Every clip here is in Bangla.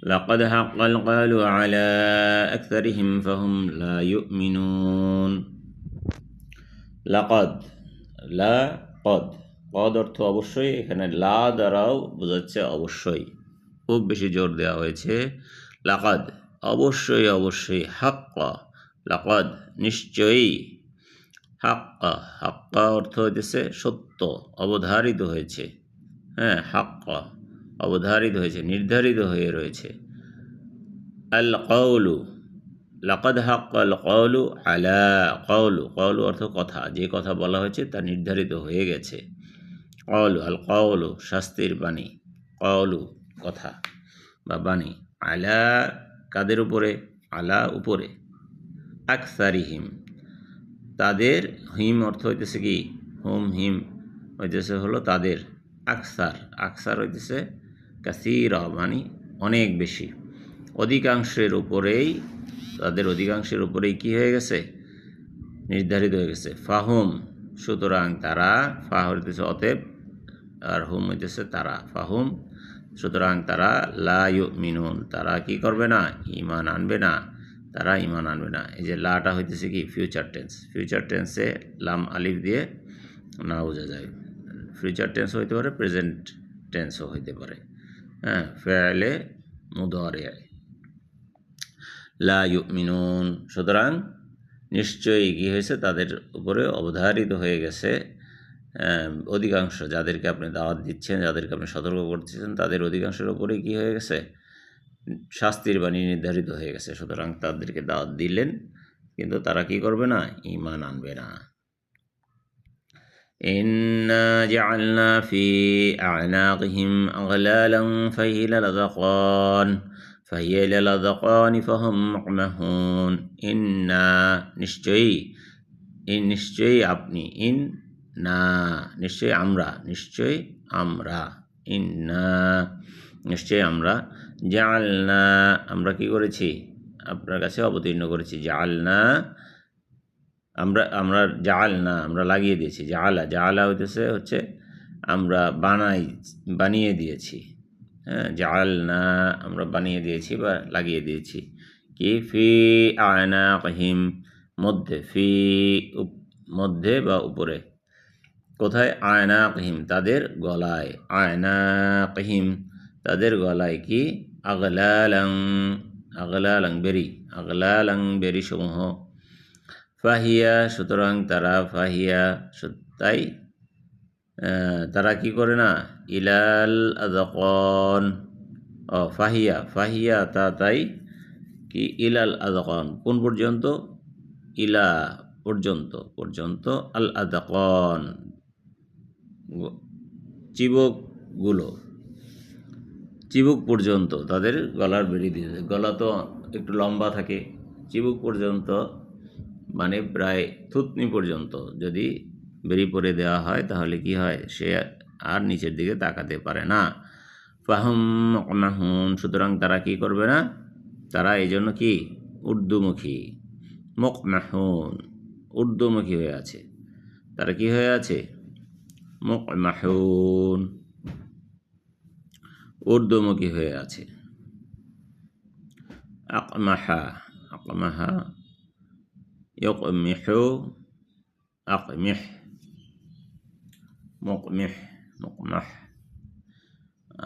লাকাদ হাক্কাল ক্বালু আলা আকসারিহিম ফাহুম লা ইউমিনুন। লাকাদ, লা কদ, কদ অর্থ অবশ্যই, এখানে লা দ্বারাও বোঝাচ্ছে অবশ্যই, খুব বেশি জোর দেওয়া হয়েছে। লাকাদ অবশ্যই, অবশ্যই, হাক্কা, লাকাদ নিশ্চয়ই, হাক্কা, হাক্কা অর্থ হইতেছে সত্য, অবধারিত হয়েছে। হ্যাঁ, হাক্কা অবধারিত হয়েছে, নির্ধারিত হয়ে রয়েছে। আল কওলু, লাকাদ হাক্কাল কওলু আলা, কওলু, কওলু অর্থ কথা, যে কথা বলা হয়েছে তা নির্ধারিত হয়ে গেছে। কওলু, আল কওলু শাস্তির বাণী, কওলু কথা বা বাণী, আলা কাদের উপরে, আলা উপরে, আকসারিহিম তাদের, হিম অর্থ হইতেছে কি, হুম হিম হইতেছে হলো তাদের, আকসার, আকসার হইতেছে কাসীরা মানে অনেক বেশি, অধিকাংশের উপরেই, তাদের অধিকাংশের উপরেই কি হয়ে গেছে, নির্ধারিত হয়ে গেছে। ফাহুম সুতরাং তারা, ফা হইতেছে অতএব আর হুম হইতেছে তারা, ফাহুম সুতরাং তারা, লা ইউমিনুন তারা কি করবে না, ঈমান আনবে না, তারা ঈমান আনবে না। এই যে লাটা হইতেছে কি ফিউচার টেন্স, ফিউচার টেন্সে লাম আলিফ দিয়ে না বোঝা যায়। ফিউচার টেন্স হইতে পারে, প্রেজেন্ট টেন্সও হইতে পারে। হ্যাঁ, ফেলে মুদারে, লা ইউমিনুন সুতরাং নিশ্চয়ই কি হয়েছে, তাদের উপরে অবধারিত হয়ে গেছে, অধিকাংশ যাদেরকে আপনি দাওয়াত দিচ্ছেন, যাদেরকে আপনি সতর্ক করতেছেন, তাদের অধিকাংশের উপরেই কী হয়ে গেছে, শাস্তির বাণী নির্ধারিত হয়ে গেছে। সুতরাং তাদেরকে দাওয়াত দিলেন, কিন্তু তারা কি করবে না, ঈমান আনবে না। ইন্না জাআলনা ফি আ'নাকিহিম আগলালান ফাহিয়া লাযাকান ফাহিয়া লাযাকান ফাহুম মুকমাহুন। ইন্না নিশ্চয়ই, ইন নিশ্চয়ই আপনি, ইন না নিশ্চয়ই আমরা, নিশ্চয়ই আমরা, ইন্না নিশ্চয়ই আমরা, জাআলনা আমরা কি করেছি, আপনার কাছে অবতীর্ণ করেছি, জাআলনা আমরা, আমরা জাআলনা আমরা লাগিয়ে দিয়েছি, জাআলা, জাআলা হচ্ছে আমরা বানিয়ে দিয়েছি। হ্যাঁ, জাআলনা আমরা বানিয়ে দিয়েছি বা লাগিয়ে দিয়েছি, কি ফি আ'নাকিহিম মধ্যে, ফি মধ্যে বা উপরে, কোথায়, আ'নাকিহিম তাদের গলায়, আ'নাকিহিম তাদের গলায় কি, আগলালাং, আগলালাং বেরি, আগলালাং বেরি সমূহ, ফাহিয়া সুতরাং তারা, ফাহিয়া তাই তারা কি করে না, ইলাল আযাকান, ও ফাহিয়া, ফাহিয়া তা তাই কি, ইলাল আযাকান কোন পর্যন্ত, ইলা পর্যন্ত, পর্যন্ত, আল আযাকান চিবুকগুলো, চিবুক পর্যন্ত তাদের গলার বেড়ি দিয়ে, গলা তো একটু লম্বা থাকে, চিবুক পর্যন্ত মানে প্রায় থুতনি পর্যন্ত যদি বেরি পরে দেওয়া হয় তাহলে কি হয়, সে আর নিচের দিকে তাকাতে পারে না। ফাহুম মুকমাহুন সুতরাং তারা কি করবে না, তারা এই জন্য কি ঊর্ধ্বমুখী, মুকমাহুন ঊর্ধ্বমুখী হয়ে আছে, তারা কি হয়ে আছে, মুকমাহুন ঊর্ধ্বমুখী হয়ে আছে। আকমাহা, আকমাহা ইউকমিহু, আকমিহ, মুকমিহ, মুকমাহ,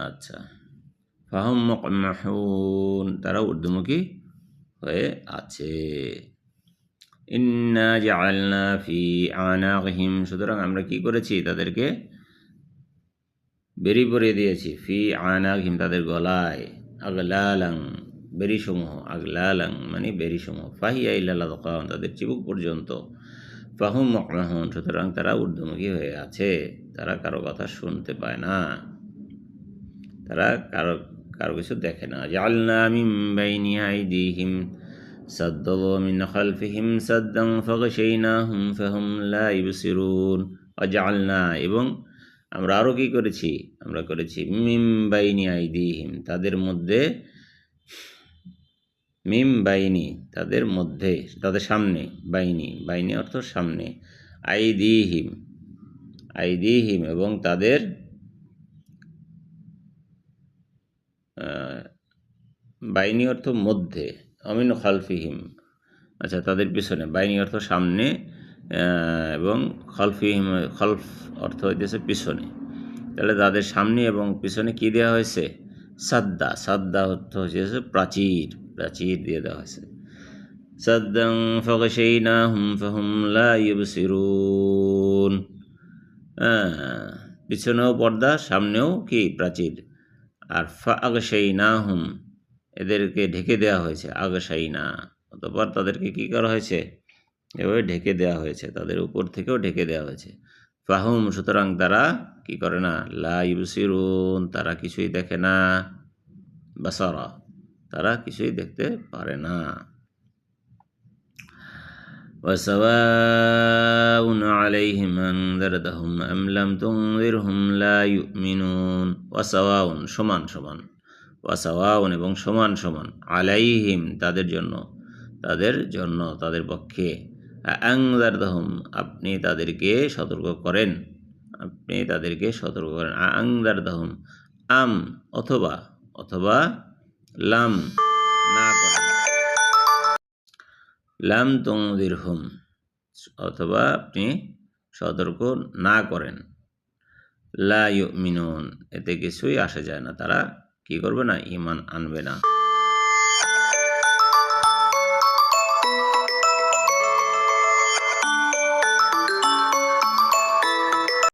আচ্ছা, ফাহুম মুকমাহুন তারা ঊর্ধ্বমুখী হয়ে আছে। ইন্না জাআলনা ফি আ'নাকিহিম সুতরাং আমরা কি করেছি, তাদেরকে বেরি পরিয়ে দিয়েছি, ফি আ'নাকিহিম তাদের গলায়, আগলালাং বেরিসমূহ, আগলালাং মানে বেরিসমূহ, ফাহিয়া ইলাল আযাকান তাদের চিবুক পর্যন্ত, ফাহুম মুকমাহুন সুতরাং তারা ঊর্ধ্বমুখী হয়ে আছে, তারা কারো কথা শুনতে পায় না, তারা কারো কিছু দেখে না। জাআলনা মিন বাইনি আইদিহিম সাদ্দান ওয়া মিন খালফিহিম সাদ্দান ফাগশাইনাহুম ফাহুম লা ইউবসিরুন। ওয়া জাআলনা এবং আমরা আরও কি করেছি, আমরা করেছি মিন বাইনি আইদিহিম তাদের মধ্যে, মিম বাইনি তাদের মধ্যে, তাদের সামনে, বাইনি, বাইনি অর্থ সামনে, আইদিহিম, আইদিহিম এবং তাদের বাইনি অর্থ মধ্যে, অমিন খালফিহিম আচ্ছা তাদের পিছনে, বাইনি অর্থ সামনে এবং খালফিহিম খালফ অর্থ হইতেছে পিছনে। তাহলে তাদের সামনে এবং পিছনে কি দেওয়া হয়েছে? সাদ্দা। সাদ্দা অর্থ হচ্ছে প্রাচীর, প্রাচীর দিয়ে দেওয়া হয়েছে। সাদ্দাং ফাগশাইনাহুম ফাহুম লা ইউবসিরুন। পিছনেও পর্দা, সামনেও কি প্রাচীর। আর ফাগশাইনাহুম এদেরকে ঢেকে দেওয়া হয়েছে, আগশাইনা অতঃপর তাদেরকে কি করা হয়েছে? এভাবে ঢেকে দেওয়া হয়েছে, তাদের উপর থেকেও ঢেকে দেওয়া হয়েছে। ফাহুম সুতরাং তারা কি করে না? লা ইউবসিরুন তারা কিছুই দেখে না, বাসারা তারা কিছুই দেখতে পারে না। ওয়াসাওয়াউন আলাইহিম আনযারতাহুম আম লাম তুনযিরহুম লা ইউমিনুন। ওয়াসাওয়াউন সমান সমান, ওয়াসাওয়াউন এবং সমান সমান, আলাইহিম তাদের জন্য, তাদের জন্য তাদের পক্ষে, আনযারতাহুম আপনি তাদেরকে সতর্ক করেন, আপনি তাদেরকে সতর্ক করেন। আনযারতাহুম আম অথবা, অথবা লাম না করেন, লাম তুনযিরহুম অথবা আপনি সতর্ক না করেন, লা ইউমিনুন এতে কিছুই আসে যায় না, তারা কি করবে না? ঈমান আনবে না।